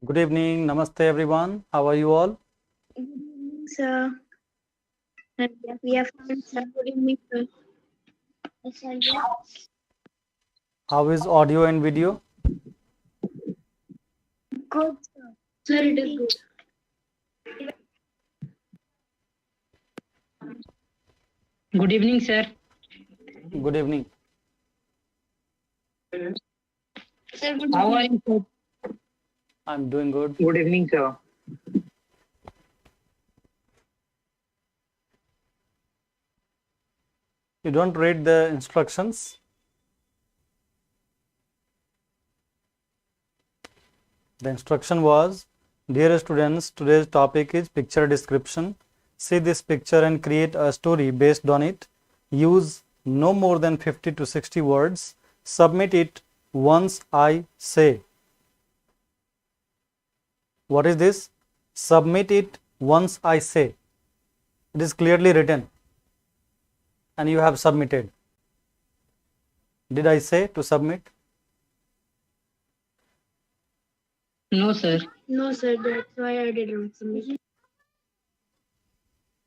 Good evening. Namaste, everyone. How are you all? Good evening, sir. We are fine, sir. Good evening, sir. Yes, sir. Yeah. How is audio and video? Good, sir. Sir, it is good. Good evening, sir. Good evening. Sir, good How are evening. you, sir? I'm doing good. Good evening, sir. You don't read the instructions? The instruction was, dear students, today's topic is picture description. See this picture and create a story based on it. Use no more than 50 to 60 words. Submit it once I say. What is this? Submit it once I say. It is clearly written and you have submitted. Did I say to submit? No, sir. No, sir. That's why I didn't submit.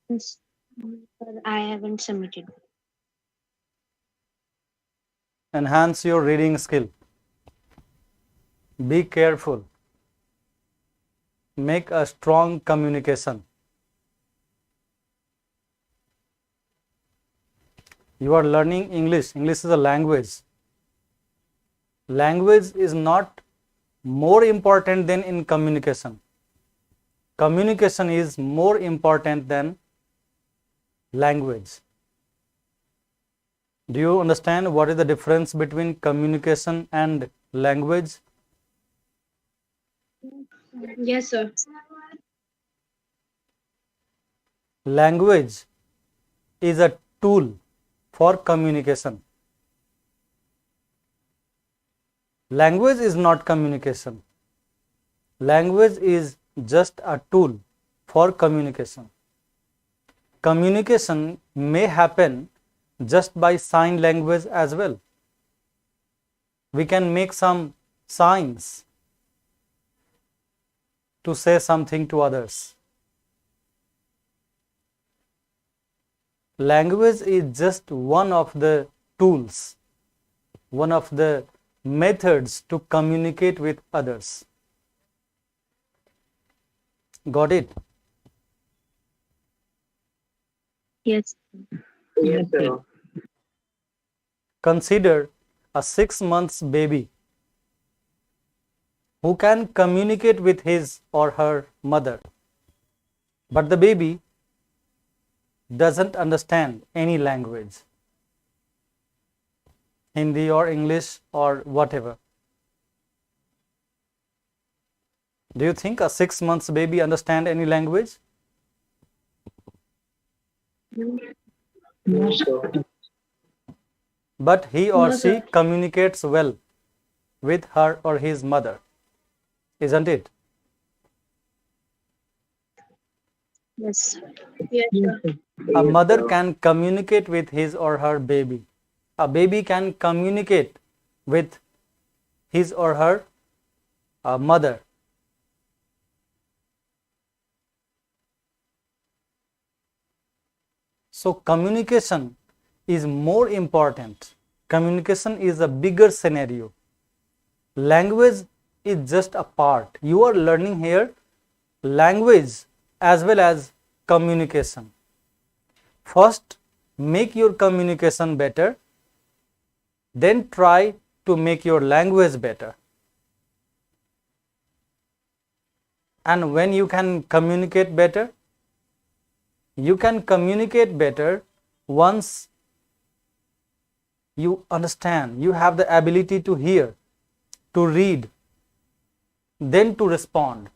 Yes, sir, I haven't submitted. Enhance your reading skill. Be careful. Make a strong communication. You are learning English. English is a language. Language is not more important than in communication. Communication is more important than language. Do you understand what is the difference between communication and language? Yes, sir. Language is a tool for communication. Language is not communication. Language is just a tool for communication. Communication may happen just by sign language as well. We can make some signs to say something to others. Language is just one of the tools, one of the methods to communicate with others. Got it? Yes. Yes, sir. Consider a 6 months baby who can communicate with his or her mother, but the baby doesn't understand any language, Hindi or English or whatever. Do you think a 6 months baby understand any language? No, sir. But he or No, she sir. communicates well with her or his mother, isn't it? Yes. Yes, Yes, sir. sir. A mother can communicate with his or her baby. A baby can communicate with his or her mother. So communication is more important. Communication is a bigger scenario. Language is just a part. You are learning here language as well as communication. First, make your communication better, then try to make your language better. And when you can communicate better, you can communicate better once you understand, you have the ability to hear, to read, then to respond.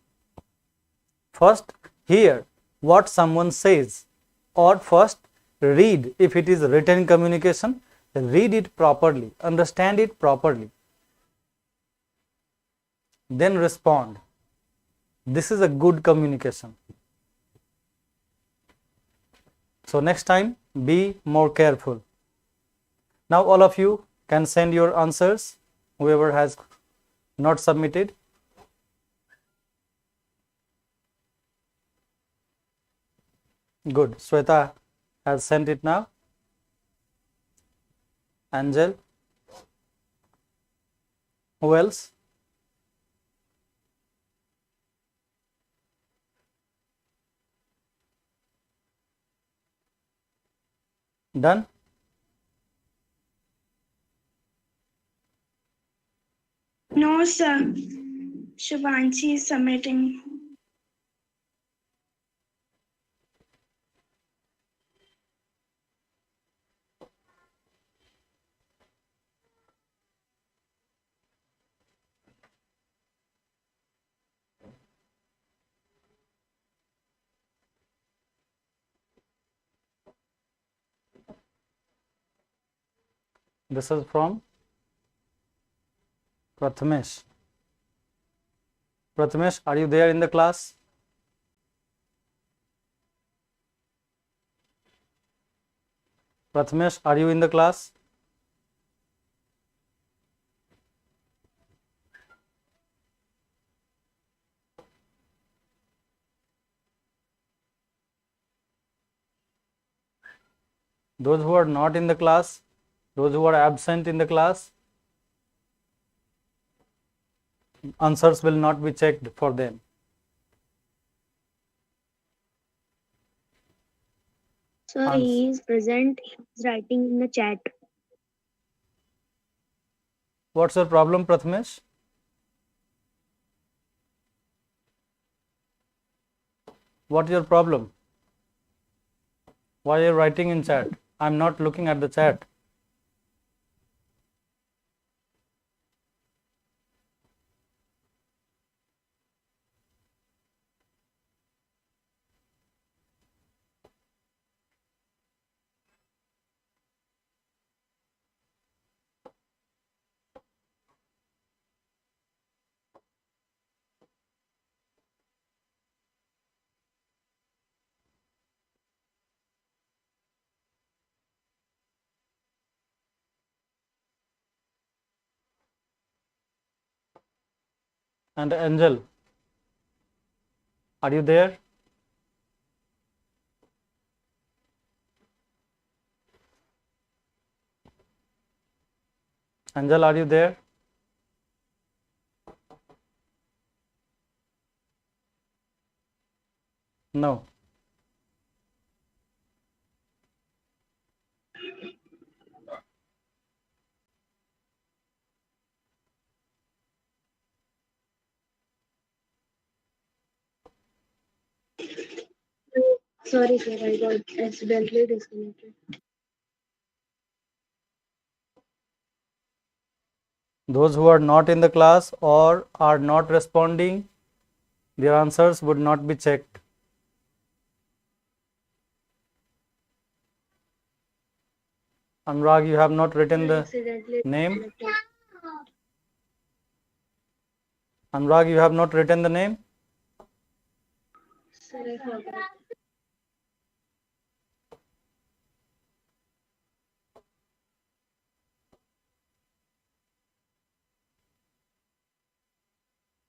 First, hear what someone says, or first read. If it is written communication, read it properly, understand it properly, then respond. This is a good communication. So next time, be more careful. Now all of you can send your answers, whoever has not submitted. Good. Sweta has sent it now. Angel. Who else? Done? No, sir. Shivanshi is submitting. This is from Prathamesh. Prathamesh, are you there in the class? Prathamesh, are you in the class? Those who are not in the class, those who are absent in the class, answers will not be checked for them. Sir, he is present. He is writing in the chat. What's your problem, Prathamesh? What is your problem? Why are you writing in chat? I'm not looking at the chat. And Angel, are you there? Angel, are you there? No. Sorry, sir. I got accidentally disconnected. Those who are not in the class or are not responding, their answers would not be checked. Anurag, you have not written the Accidentally name. disconnected. Anurag, you have not written the name. Sir, I forgot.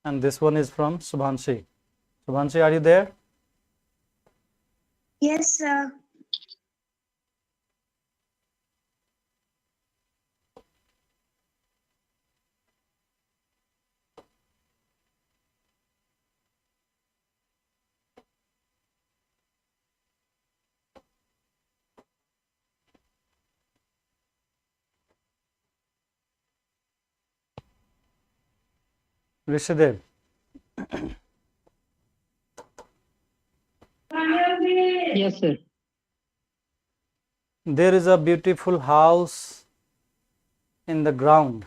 And this one is from Subhanshi. Subhanshi, are you there? Yes, sir. Rishadev. Yes, sir. There is a beautiful house in the ground,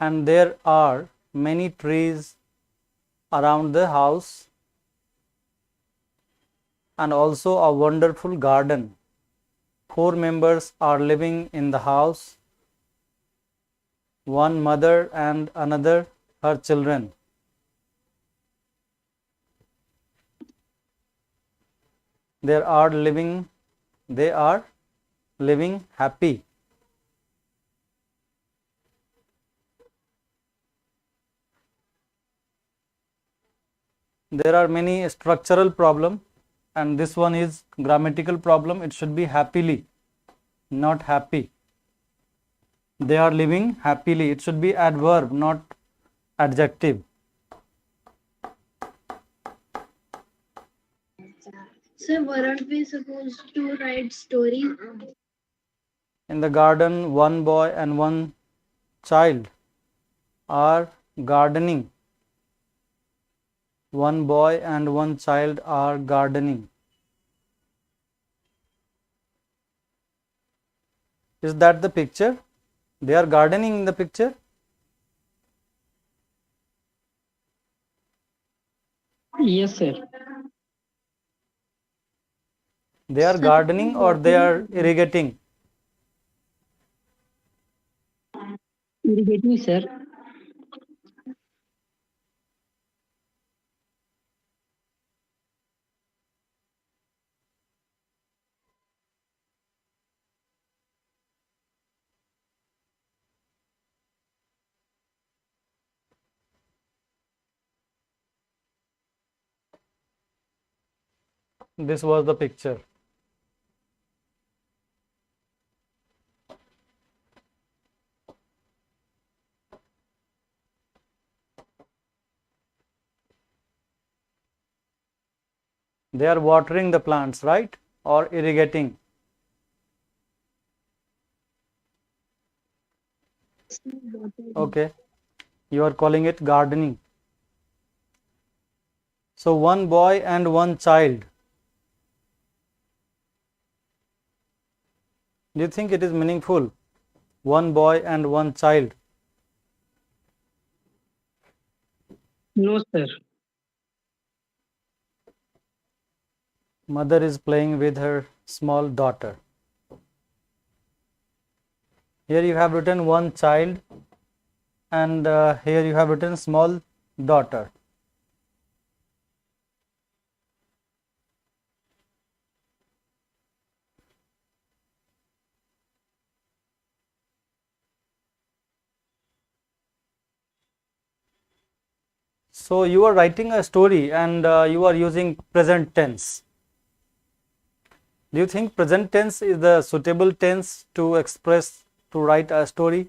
and there are many trees around the house, and also a wonderful garden. 4 members are living in the house, one mother and another her children. They are living happy. There are many structural problems and this one is grammatical problem. It should be happily, not happy. They are living happily. It should be adverb, not adjective. Sir, weren't we supposed to write story? In the garden, one boy and one child are gardening. One boy and one child are gardening. Is that the picture? They are gardening in the picture? Yes, sir. They are gardening or they are irrigating? Irrigating, sir. This was the picture. They are watering the plants, right? Or irrigating? Okay. You are calling it gardening. So one boy and one child. Do you think it is meaningful? One boy and one child. No, sir. Mother is playing with her small daughter. Here you have written one child, and here you have written small daughter. So you are writing a story and you are using present tense. Do you think present tense is the suitable tense to express, to write a story?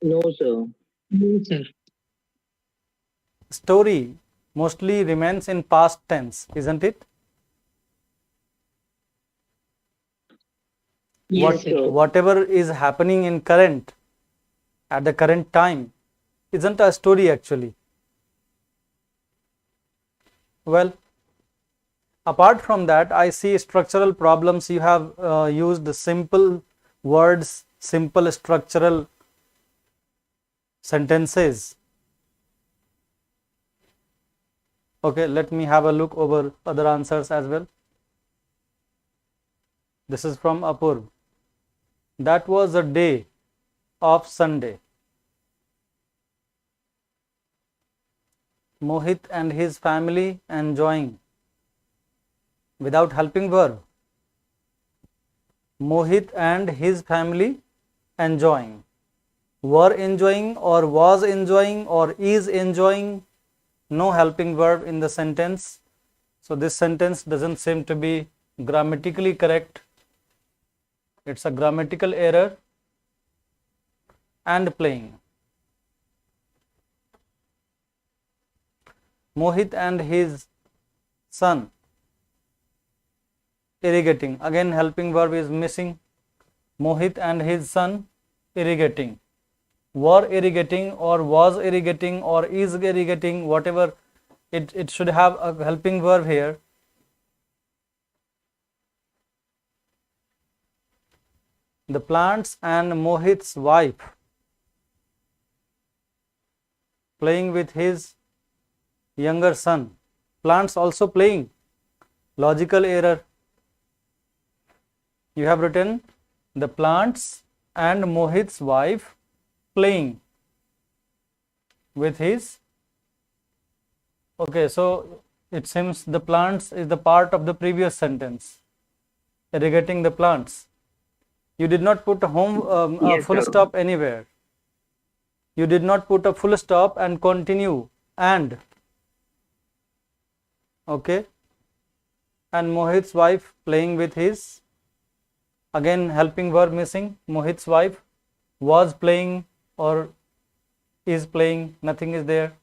No, sir. No, sir. Story mostly remains in past tense, isn't it? Yes, sir. Whatever is happening in current, at the current time, isn't a story actually. Well, apart from that, I see structural problems. You have used simple words, simple structural sentences. Okay, let me have a look over other answers as well. This is from Apurv. That was a day of Sunday. Mohit and his family enjoying. Without helping verb. Mohit and his family enjoying. Were enjoying or was enjoying or is enjoying. No helping verb in the sentence. So this sentence doesn't seem to be grammatically correct. It's a grammatical error. And playing. Mohit and his son irrigating. Again helping verb is missing. Mohit and his son irrigating. Were irrigating or was irrigating or is irrigating, whatever, it should have a helping verb here. The plants and Mohit's wife playing with his younger son. Plants also playing. Logical error. You have written the plants and Mohit's wife playing with his. Okay, so it seems the plants is the part of the previous sentence. Irrigating the plants. You did not put a Yes, full sir. stop anywhere. You did not put a full stop and continue and. Okay, and Mohit's wife playing with his, again helping verb missing. Mohit's wife was playing or is playing, nothing is there.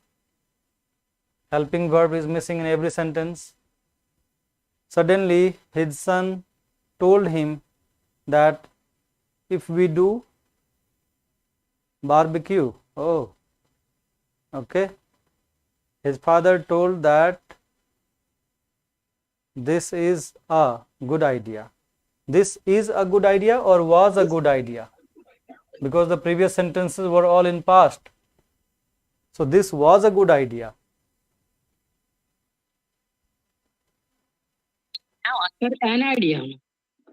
Helping verb is missing in every sentence. Suddenly his son told him that if we do barbecue, oh, okay. His father told that this is a good idea. This is a good idea or was a good idea? Because the previous sentences were all in past. So this was a good idea. Sir, an idea.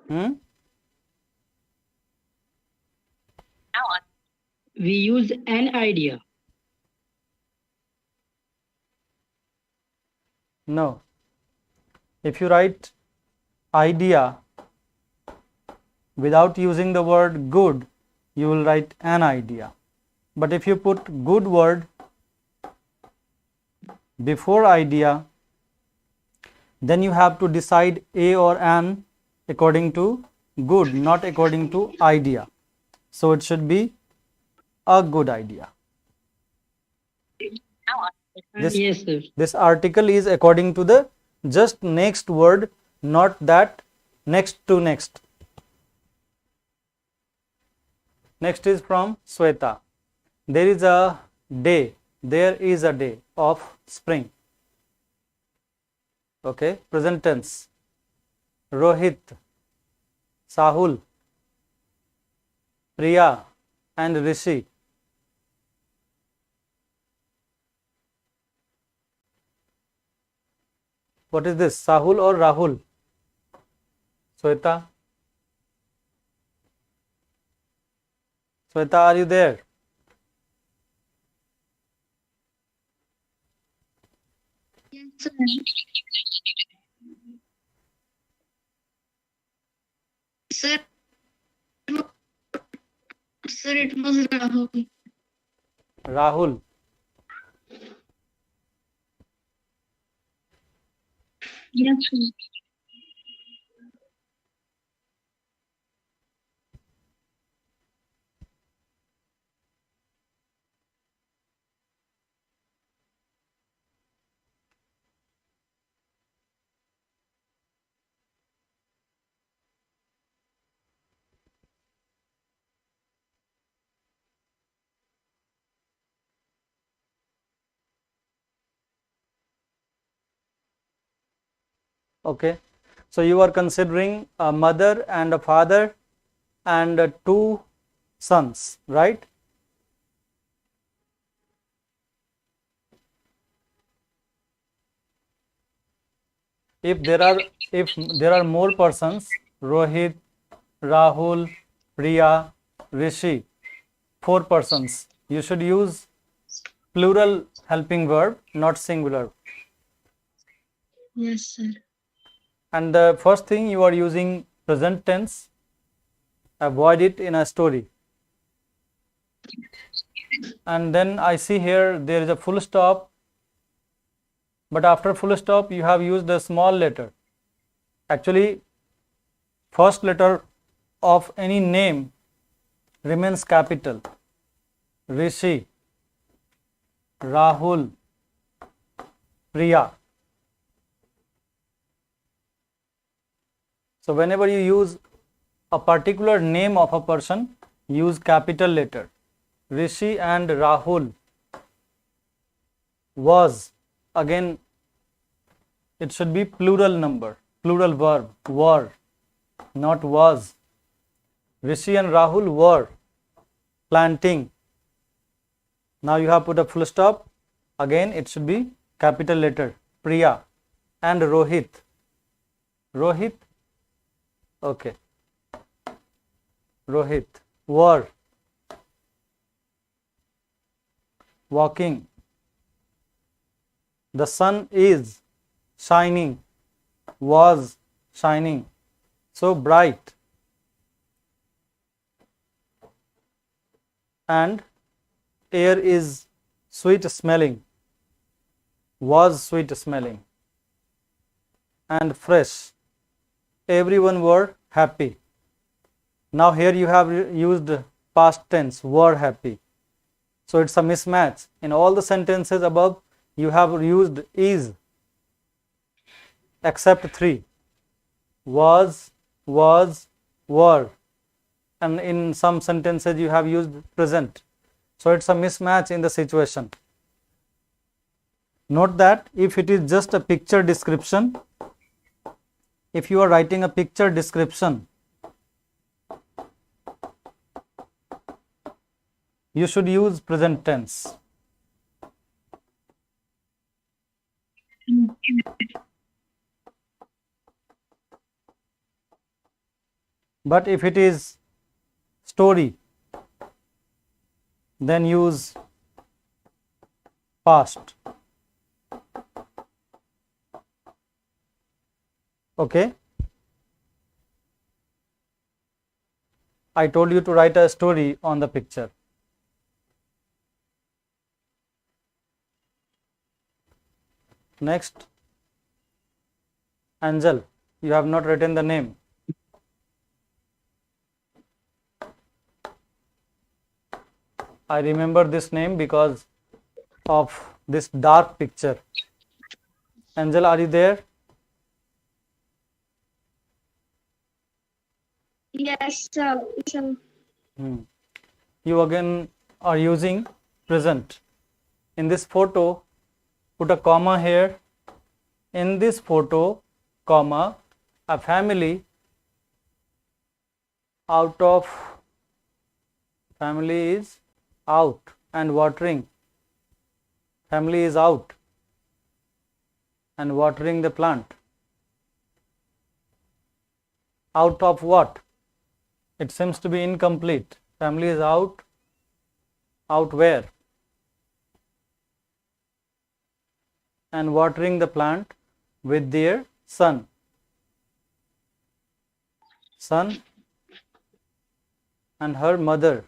Hmm? We use an idea. No. If you write idea without using the word good, you will write an idea. But if you put good word before idea, then you have to decide a or an according to good, not according to idea. So it should be a good idea. Yes, sir. This article is according to the just next word, not that next to next. Next is from Sweta. There is a day of spring. Okay, present tense. Rohit, Sahul, Priya and Rishi. What is this, Sahul or Rahul? Sweta? Sweta, are you there? Yes, sir. Sir, sir, it was Rahul. Rahul. Yes, sir. Okay, so you are considering a mother and a father and two sons, right? If there are more persons, Rohit, Rahul, Priya, Rishi, 4 persons, you should use plural helping verb, not singular. Yes, sir. And the first thing, you are using present tense. Avoid it in a story. And then I see here there is a full stop, but after full stop you have used a small letter. Actually, first letter of any name remains capital. Rishi, Rahul, Priya. So whenever you use a particular name of a person, use capital letter. Rishi and Rahul was, again it should be plural number, plural verb, were, not was. Rishi and Rahul were planting. Now you have put a full stop, again it should be capital letter. Priya and Rohit. Rohit, okay. Rohit were walking. The sun is shining, was shining, so bright. And air is sweet smelling, was sweet smelling. and fresh. Everyone were happy. Now here you have used past tense, were happy. So it's a mismatch. In all the sentences above, you have used is, except 3. Was, were. And in some sentences you have used present. So it's a mismatch in the situation. Note that if it is just a picture description, if you are writing a picture description, you should use present tense. But if it is story, then use past. Okay? I told you to write a story on the picture. Next, Angel, you have not written the name. I remember this name because of this dark picture. Angel, are you there? Yes, sir. You again are using present. In this photo, put a comma here. In this photo, comma, a family out of, family is out and watering. Family is out and watering the plant. Out of what? It seems to be incomplete. Family is out. Out where? And watering the plant with their son. Son and her mother.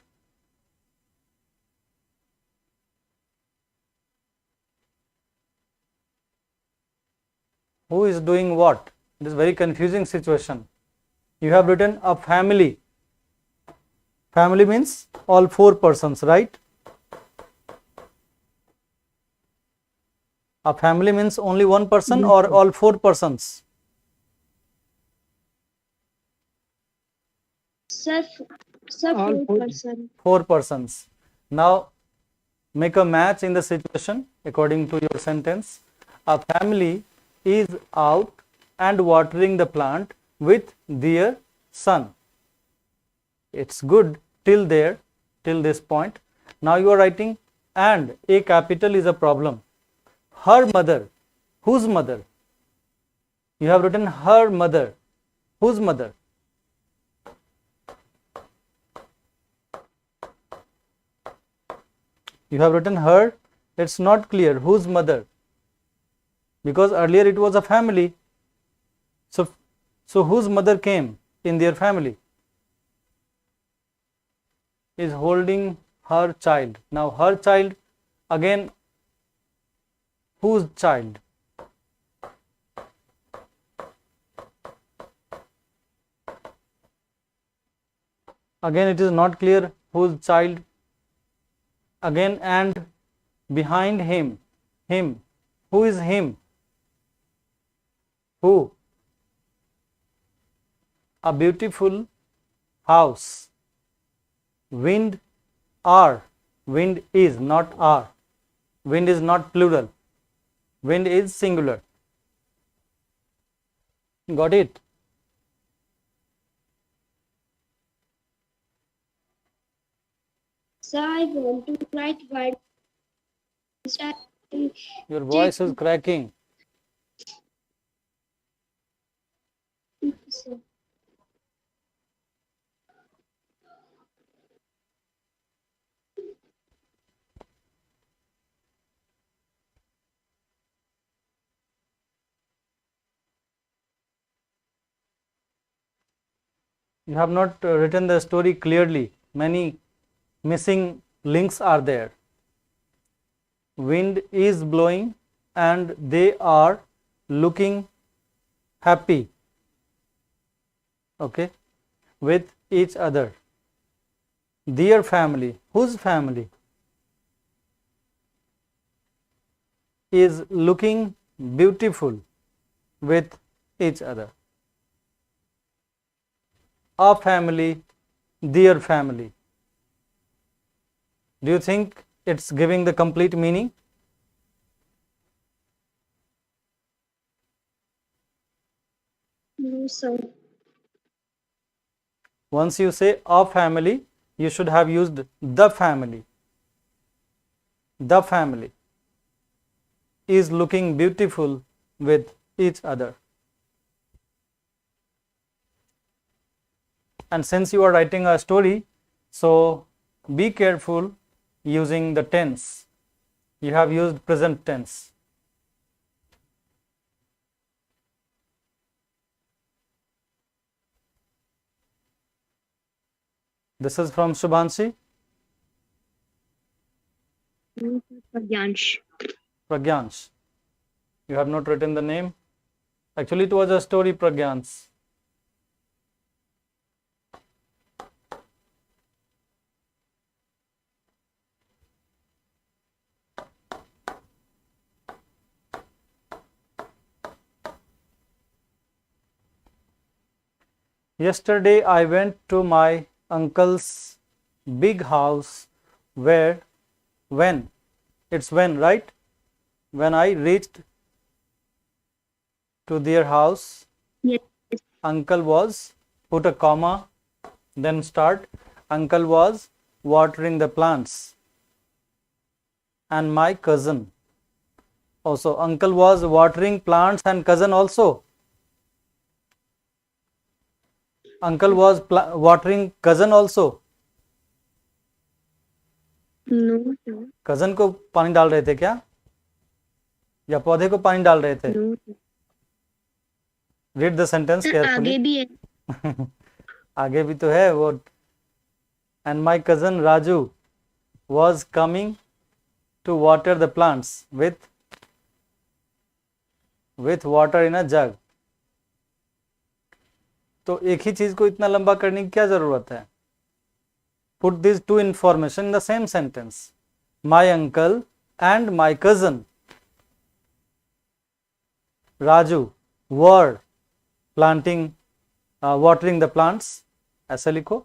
Who is doing what? It is a very confusing situation. You have written a family. Family means all 4 persons, right? A family means only one person or all 4 persons? Sir, All 4. 4%. 4 persons. Now make a match in the situation according to your sentence. A family is out and watering the plant with their son. It's good till there, till this point. Now you are writing and a capital is a problem. Her mother. Whose mother? You have written her mother. Whose mother? You have written her. It's not clear. Whose mother? Because earlier it was a family. So whose mother came in their family? Is holding her child. Now her child, again, whose child? Again it is not clear whose child. Again and behind him, him. Who is him? Who? A beautiful house. Wind are. Wind is, not are. Wind is not plural. Wind is singular. Got it? Sir, I want to write white. Your voice is cracking. Sir. You have not written the story clearly. Many missing links are there. Wind is blowing and they are looking happy, okay, with each other. Their family, whose family, is looking beautiful with each other. A family, their family. Do you think it's giving the complete meaning? No, sir. Once you say a family, you should have used the family. The family is looking beautiful with each other. And since you are writing a story, so be careful using the tense. You have used present tense. This is from Shubhanshi. No, sir. Pragyansh. Pragyansh. You have not written the name. Actually, it was a story, Pragyansh. Yesterday I went to my uncle's big house when, it's when, right? When I reached to their house, Yes. uncle was, put a comma, then start, uncle was watering the plants. And my cousin also, uncle was watering plants and cousin also. Uncle was watering cousin also. No, sir. cousin को पानी डाल रहे थे क्या, या पौधे को पानी डाल रहे थे? No, sir. Read the sentence sir, carefully. आगे भी है. आगे भी तो है वो. And my cousin Raju was coming to water the plants with water in a jug. तो एक ही चीज को इतना लंबा करने की क्या जरूरत है? Put these two information in the same sentence. My uncle and my cousin Raju were watering the plants. ऐसे लिखो.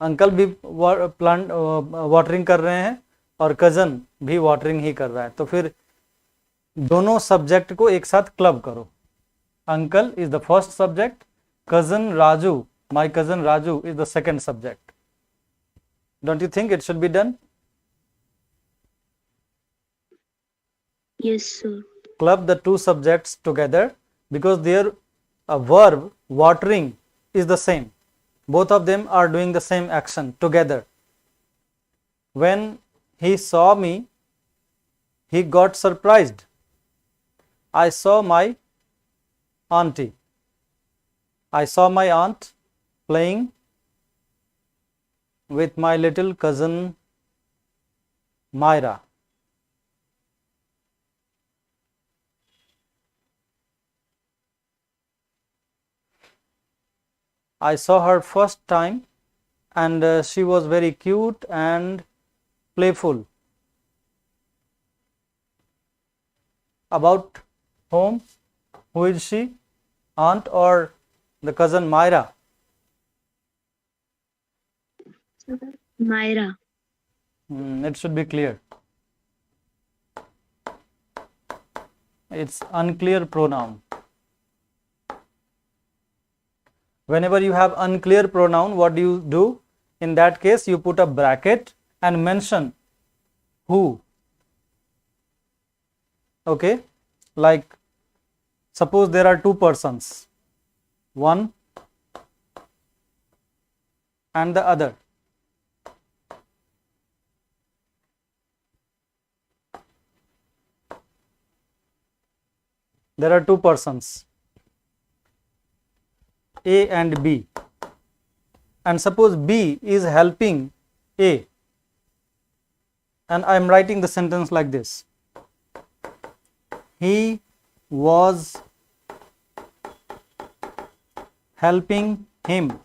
अंकल भी प्लांट वाटरिंग कर रहे हैं और कजन भी वाटरिंग ही कर रहा है. तो फिर दोनों सब्जेक्ट को एक साथ क्लब करो. Uncle is the first subject, cousin Raju, my cousin Raju is the second subject. Don't you think it should be done? Yes, sir. Club the two subjects together because their verb watering is the same. Both of them are doing the same action together. When he saw me, he got surprised. I saw my auntie. I saw my aunt playing with my little cousin Myra. I saw her first time and she was very cute and playful. About whom? Who is she? Aunt or the cousin Myra? Myra. It should be clear. It's unclear pronoun. Whenever you have unclear pronoun, what do you do? In that case, you put a bracket and mention who. Okay, like suppose there are two persons, one and the other. There are two persons, A and B, and suppose B is helping A, and I am writing the sentence like this: he was helping him.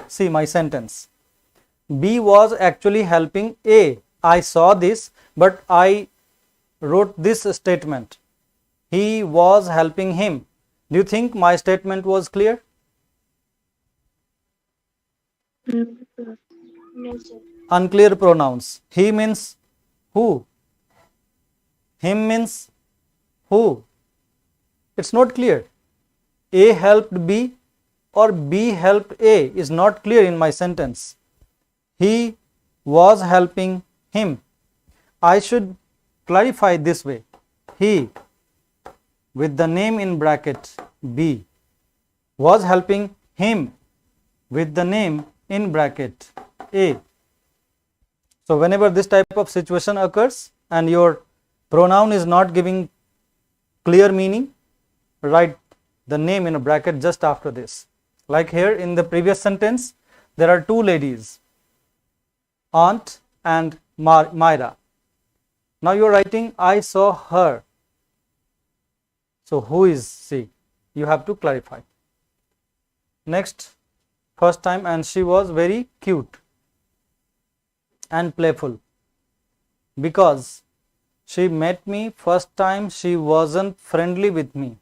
See my sentence. B was actually helping A. I saw this, but I wrote this statement. He was helping him. Do you think my statement was clear? No, sir. Unclear pronouns. He means who? Him means who? It's not clear. A helped B or B helped A is not clear in my sentence. He was helping him. I should clarify this way. He with the name in bracket B was helping him with the name in bracket A. So whenever this type of situation occurs and your pronoun is not giving clear meaning, write the name in a bracket just after this. Like here in the previous sentence, there are two ladies, Aunt and Myra. Now you are writing, I saw her. So who is she? You have to clarify. Next, first time, and she was very cute and playful. Because she met me first time, she wasn't friendly with me.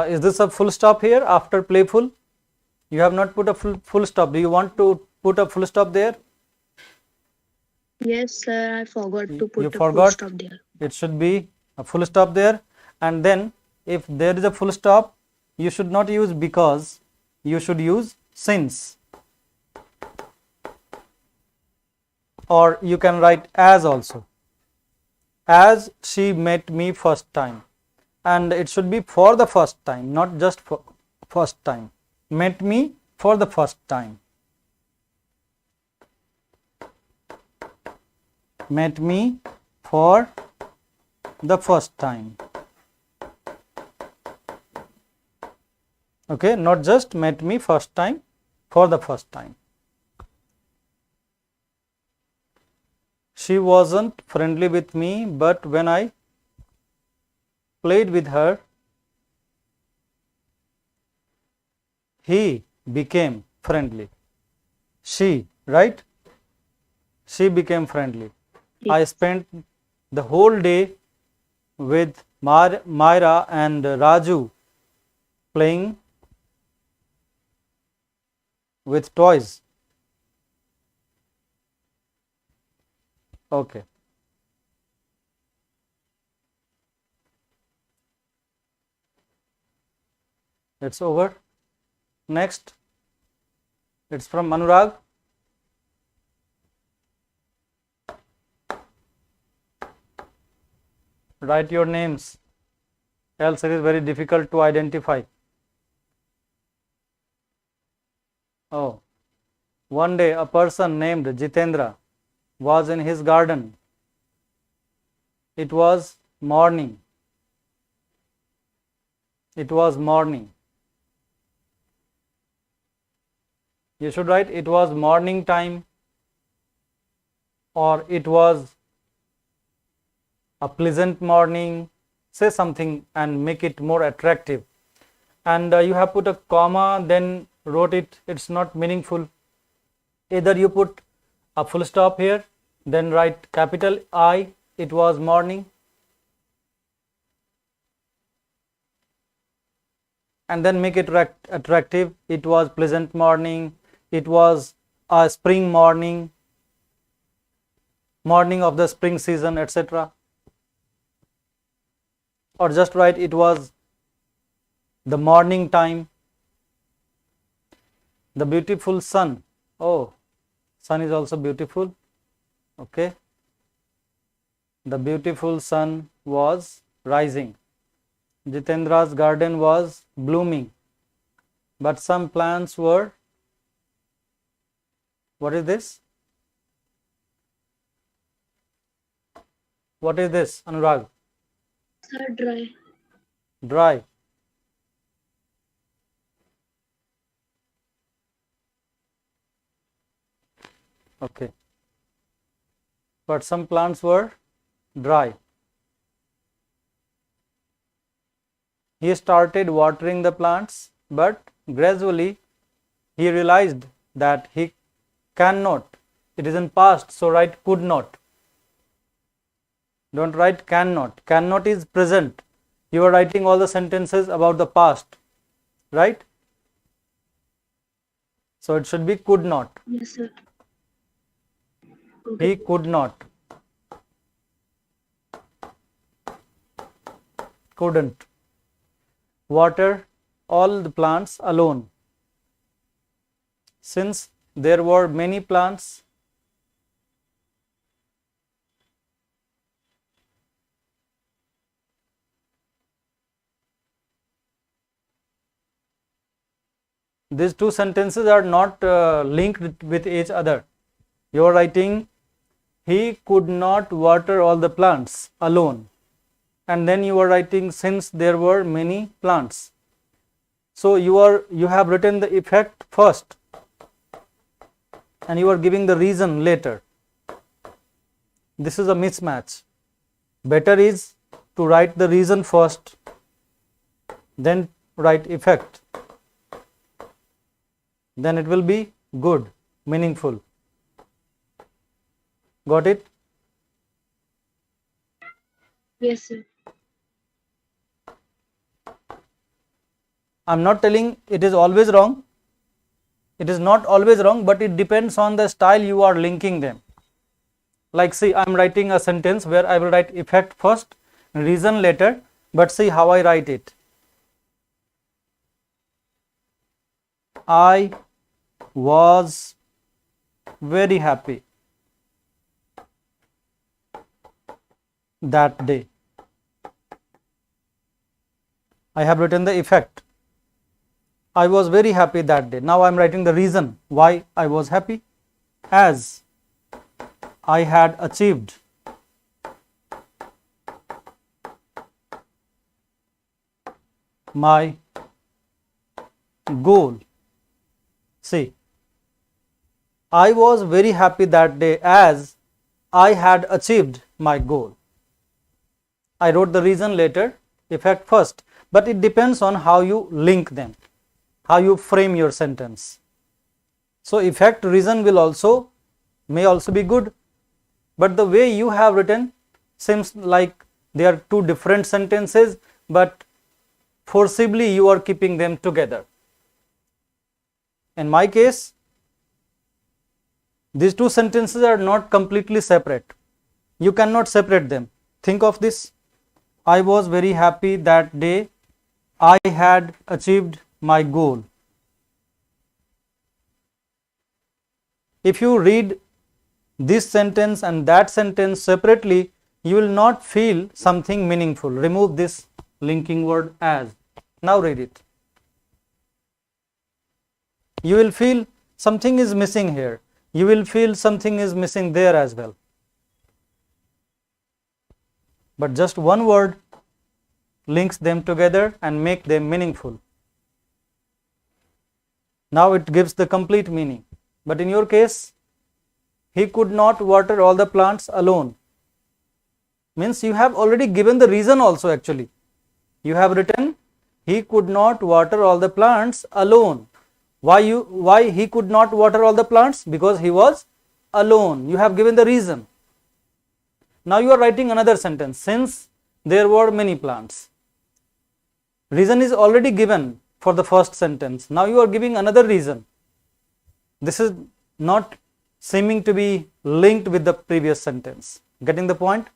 Is this a full stop here after playful? You have not put a full stop. Do you want to put a full stop there? Yes, sir. I forgot to put You a full forgot? stop there. It should be a full stop there. And then if there is a full stop, you should not use because, you should use since. Or you can write as also. As she met me first time. And it should be for the first time, not just for first time. Met me for the first time. Met me for the first time. Okay, not just met me first time, for the first time. She wasn't friendly with me, but when I played with her, he became friendly. She, right? She became friendly. I spent the whole day with Myra and Raju playing with toys. Okay. It's over. Next, it's from Anurag. Write your names, else it is very difficult to identify. Oh, one day a person named Jitendra was in his garden. It was morning. It was morning. You should write it was morning time, or it was a pleasant morning. Say something and make it more attractive. And you have put a comma, then wrote it. It's not meaningful. Either you put a full stop here, then write capital I, it was morning. And then make it attractive. It was pleasant morning. It was a spring morning, morning of the spring season, etc. Or just write it was the morning time. The beautiful sun. Oh, sun is also beautiful. Okay. The beautiful sun was rising. Jitendra's garden was blooming, but some plants were, what is this? What is this, Anurag? Sir, dry. Dry. Okay. But some plants were dry. He started watering the plants, but gradually he realized that he cannot. It is in past, so write could not. Don't write cannot. Cannot is present. You are writing all the sentences about the past, right? So it should be could not. Yes, sir. He could not. Couldn't water all the plants alone. Since there were many plants, these two sentences are not linked with each other. You are writing he could not water all the plants alone, and then you are writing since there were many plants. So you have written the effect first and you are giving the reason later. This is a mismatch. Better is to write the reason first, then write effect. Then it will be good, meaningful. Got it? Yes, sir. I'm not telling it is always wrong. It is not always wrong, but it depends on the style you are linking them. Like, see, I'm writing a sentence where I will write effect first, reason later, but see how I write it. I was very happy that day. I have written the effect. I was very happy that day. Now I am writing the reason why I was happy. As I had achieved my goal. See, I was very happy that day as I had achieved my goal. I wrote the reason later, effect first, but it depends on how you link them, how you frame your sentence. So effect, reason may also be good, but the way you have written seems like they are two different sentences, but forcibly you are keeping them together. In my case, these two sentences are not completely separate. You cannot separate them. Think of this. I was very happy that day I had achieved my goal. If you read this sentence and that sentence separately, you will not feel something meaningful. Remove this linking word as. Now read it. You will feel something is missing here. You will feel something is missing there as well. But just one word links them together and make them meaningful. Now it gives the complete meaning. But in your case, he could not water all the plants alone. Means you have already given the reason also actually. You have written he could not water all the plants alone. Why he could not water all the plants? Because he was alone. You have given the reason. Now you are writing another sentence. Since there were many plants. Reason is already given for the first sentence. Now you are giving another reason. This is not seeming to be linked with the previous sentence. Getting the point?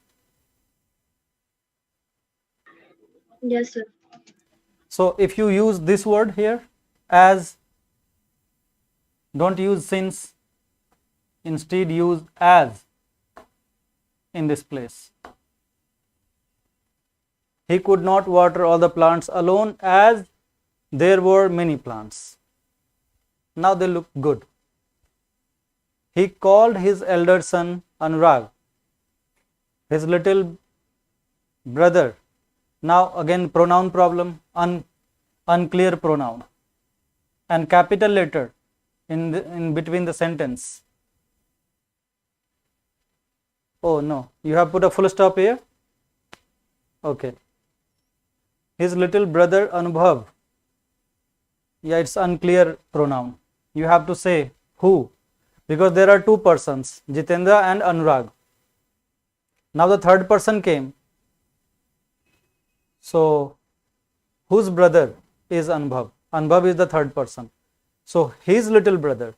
Yes, sir. So if you use this word here as, don't use since, instead use as in this place. He could not water all the plants alone as there were many plants. Now they look good. He called his elder son Anurag, his little brother. Now again pronoun problem, unclear pronoun, and capital letter in between the sentence. Oh no, you have put a full stop here. Okay. his little brother Anubhav. Yeah, it's unclear pronoun. You have to say who, because there are two persons, Jitendra and Anurag. Now the third person came. So whose brother is Anubhav? Anubhav is the third person. So his little brother,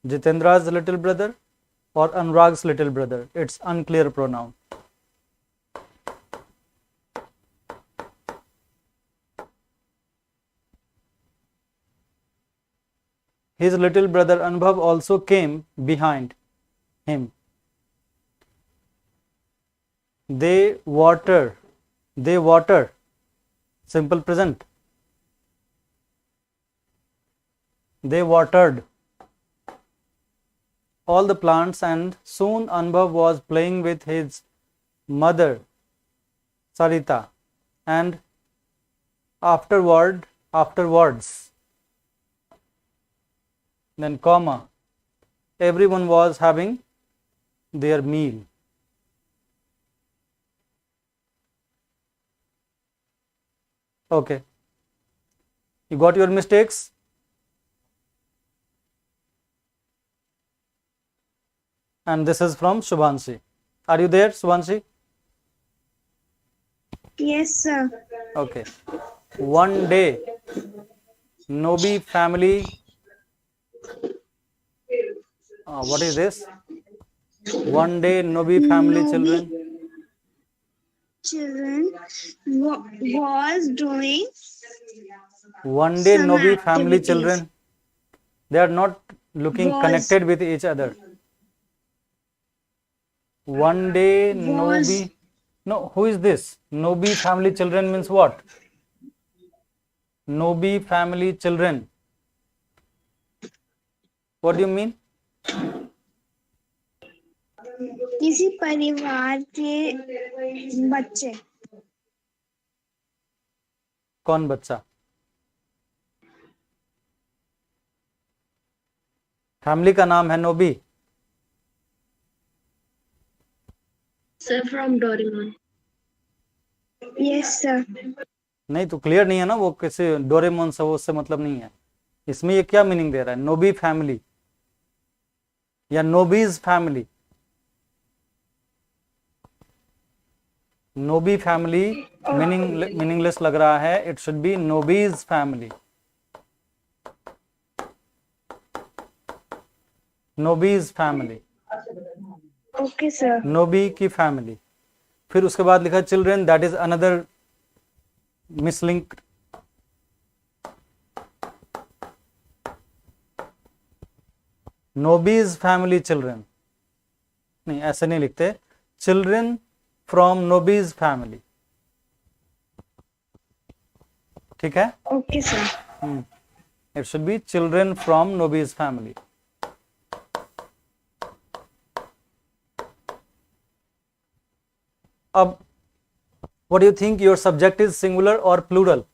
Jitendra's little brother or Anurag's little brother, it's unclear pronoun. His little brother Anubhav also came behind him. They water, simple present. They watered all the plants, and soon Anubhav was playing with his mother Sarita, and afterwards, then comma, everyone was having their meal. Okay, you got your mistakes? And this is from Shubhanshi. Are you there, Shubhanshi? Yes, sir. Okay. One day, Nobi family. What is this? One day, Nobi family children. Children was doing One day, some Nobi family activities. children. They are not looking Was. connected with each other. One day, Was. Nobi. No, who is this? Nobi family children means what? Nobi family children. What do you mean? किसी परिवार के बच्चे. कौन बच्चा? Family का नाम है नोबी. Sir, from Doraemon. Yes, sir. नहीं तो क्लियर नहीं है ना, वो किसी डोरेमोन से वो उससे मतलब नहीं है. इसमें ये क्या मीनिंग दे रहा है? नोबी फैमिली या Nobi's family. Nobi family meaningless लग रहा है. It should be Nobi's family. Nobi's family. Okay, sir. Nobi की फैमिली. फिर उसके बाद लिखा children, that is another mislink. Nobi's family children नहीं, ऐसे नहीं लिखते. Children from Nobi's family. ठीक है? Okay, sir. It should be children from Nobi's family. अब what do you think, your subject is singular or plural?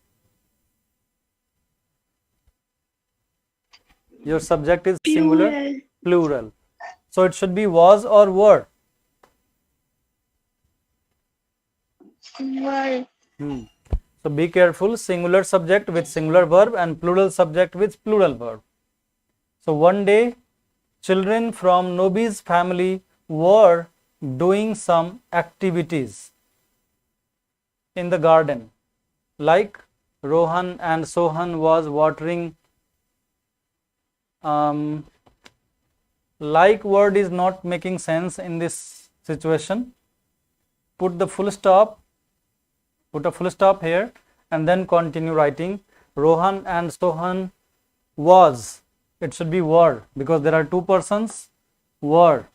Your subject is singular, plural. So it should be was or were. Were. So be careful, singular subject with singular verb and plural subject with plural verb. So one day, children from Nobi's family were doing some activities in the garden, like Rohan and Sohan was watering. Like word is not making sense in this situation. Put a full stop here and then continue writing. Rohan and Sohan was, it should be were, because there are two persons. Were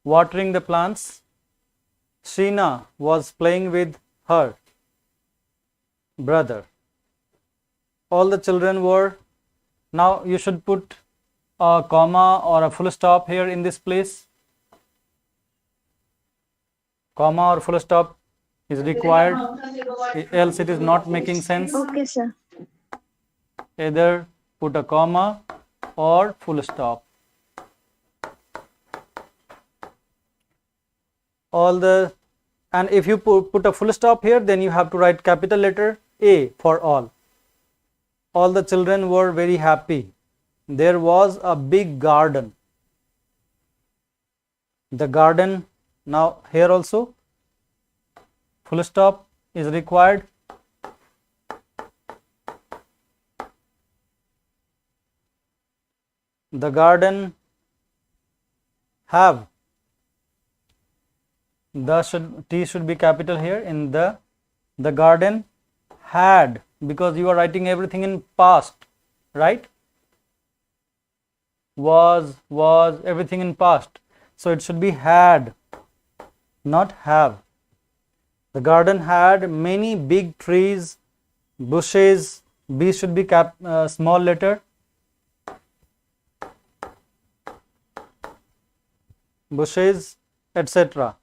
watering the plants. Sheena was playing with her brother. All the children were. Now you should put a comma or a full stop here in this place. Comma or full stop is required, else it is not making sense. Okay, sir. Either put a comma or full stop. And if you put a full stop here, then you have to write capital letter A for all. All the children were very happy. There was a big garden. The garden, now here also full stop is required. The garden have, T should be capital here in the garden had, because you are writing everything in past, right? Was, everything in past. So it should be had, not have. The garden had many big trees, bushes, B should be small letter. Bushes, etc.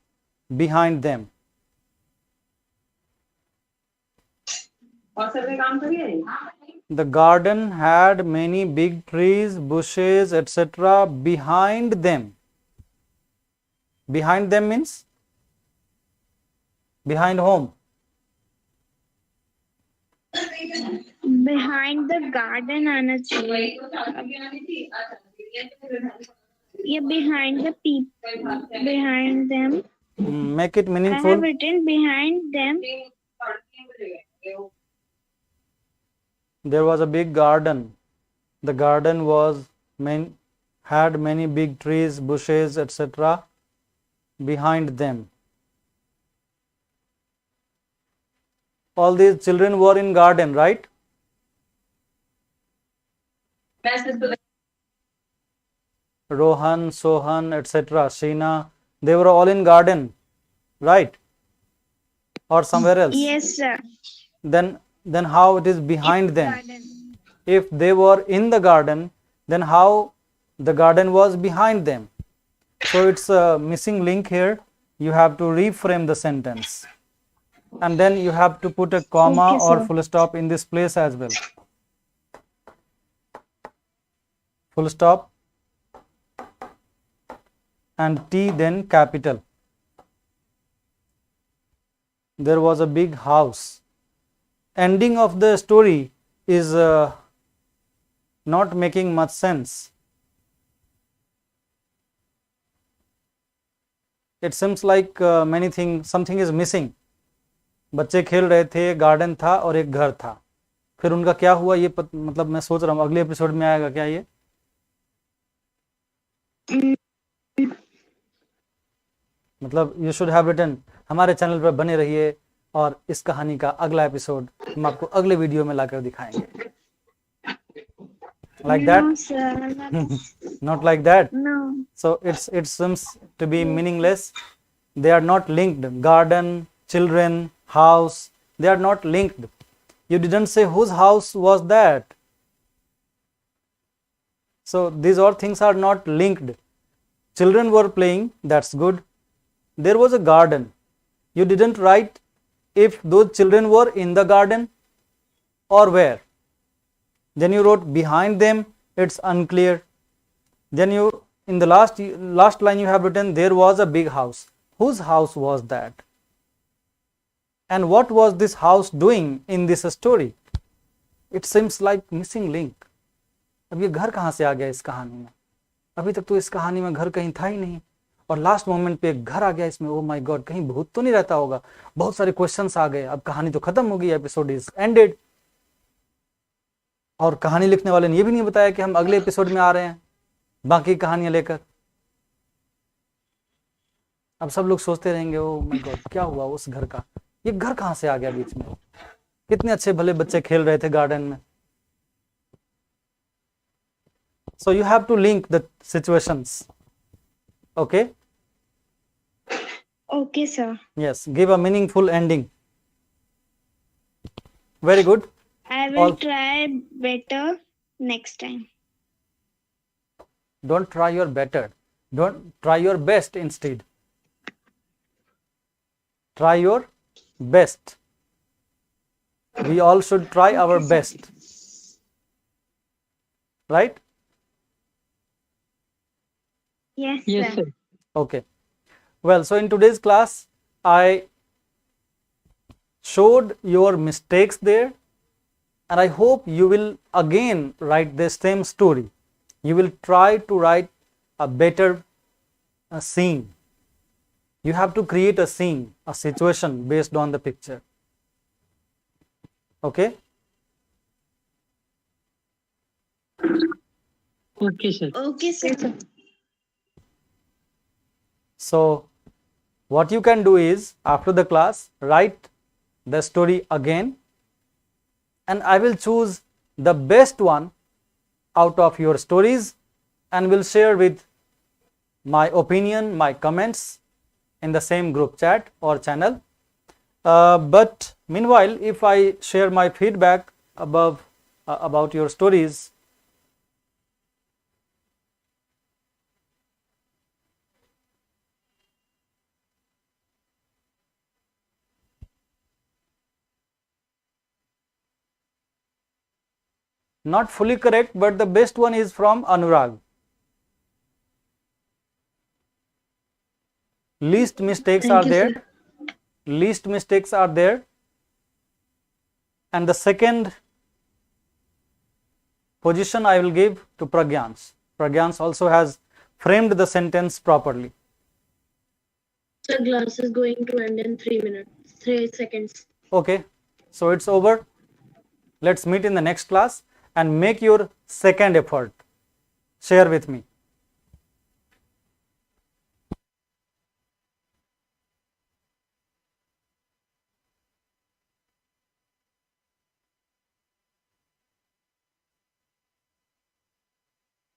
behind them. The garden had many big trees, bushes, etc. behind them. Behind them means behind whom? Behind the garden आना चाहिए. Yeah, behind the people, behind them. Make it I meaningful. have written behind them. There was a big garden. The garden had many big trees, bushes, etc. behind them. All these children were in garden, right? Rohan, Sohan, etc. Sheena, they were all in garden, right? Or somewhere else? Yes, sir. Then how it is behind them? Garden. If they were in the garden, then how the garden was behind them? So it's a missing link here. You have to reframe the sentence. And then you have to put a comma Okay, or sir. full stop in this place as well. Full stop and T then capital. There was a big house. Ending of the story is not making much sense. It seems like something is missing. बच्चे खेल रहे थे, garden था और एक घर था. फिर उनका क्या हुआ ये मतलब मैं सोच रहा हूँ अगले एपिसोड में आएगा क्या ये? मतलब यू शुड हैव रिटन. हमारे चैनल पर बने रहिए और इस कहानी का अगला एपिसोड हम आपको अगले वीडियो में लाकर दिखाएंगे. Like that? No, sir. Not like that. No. So it seems to be meaningless. They are not linked. Garden, children, house, they are not linked. You didn't say whose house was that. So these all things are not linked. Children were playing, that's good. There was a garden. You didn't write if those children were in the garden or where. Then you wrote behind them, it's unclear. Then you, in the last line you have written there was a big house. Whose house was that? And what was this house doing in this story? It seems like missing link. अब ये घर कहाँ से आ गया इस कहानी में? अभी तक तो इस कहानी में घर कहीं था ही नहीं और लास्ट मोमेंट पे एक घर आ गया इसमें. ओ माय गॉड, कहीं भूत तो नहीं रहता होगा? बहुत सारे क्वेश्चंस आ गए. अब कहानी तो खत्म हो गई, एपिसोड इज एंडेड. और कहानी लिखने वाले ने ये भी नहीं बताया कि हम अगले एपिसोड में आ रहे हैं बाकी कहानियां लेकर. अब सब लोग सोचते रहेंगे ओ माय गॉड क्या हुआ उस घर का? ये घर कहाँ से आ गया बीच में? कितने अच्छे भले बच्चे खेल रहे थे गार्डन में. So you have to link the situations. Okay? Okay, sir. Yes, give a meaningful ending. Very good. I will try better next time. Don't try your better. Don't try your best instead. Try your best. We all should try our best. Right? Yes, Yes, sir. sir. Okay. Well, so in today's class, I showed your mistakes there, and I hope you will again write the same story. You will try to write a better scene. You have to create a scene, a situation based on the picture. Okay? Okay, sir. Okay, sir. So what you can do is, after the class, write the story again, and I will choose the best one out of your stories and will share with my opinion, my comments in the same group chat or channel. But meanwhile, if I share my feedback about your stories, not fully correct, but the best one is from Anurag. Least mistakes Thank are you, there. sir. Least mistakes are there. And the second position I will give to Pragyans. Pragyans also has framed the sentence properly. The class is going to end in 3 minutes, 3 seconds. Okay, so it's over. Let's meet in the next class and make your second effort. Share with me.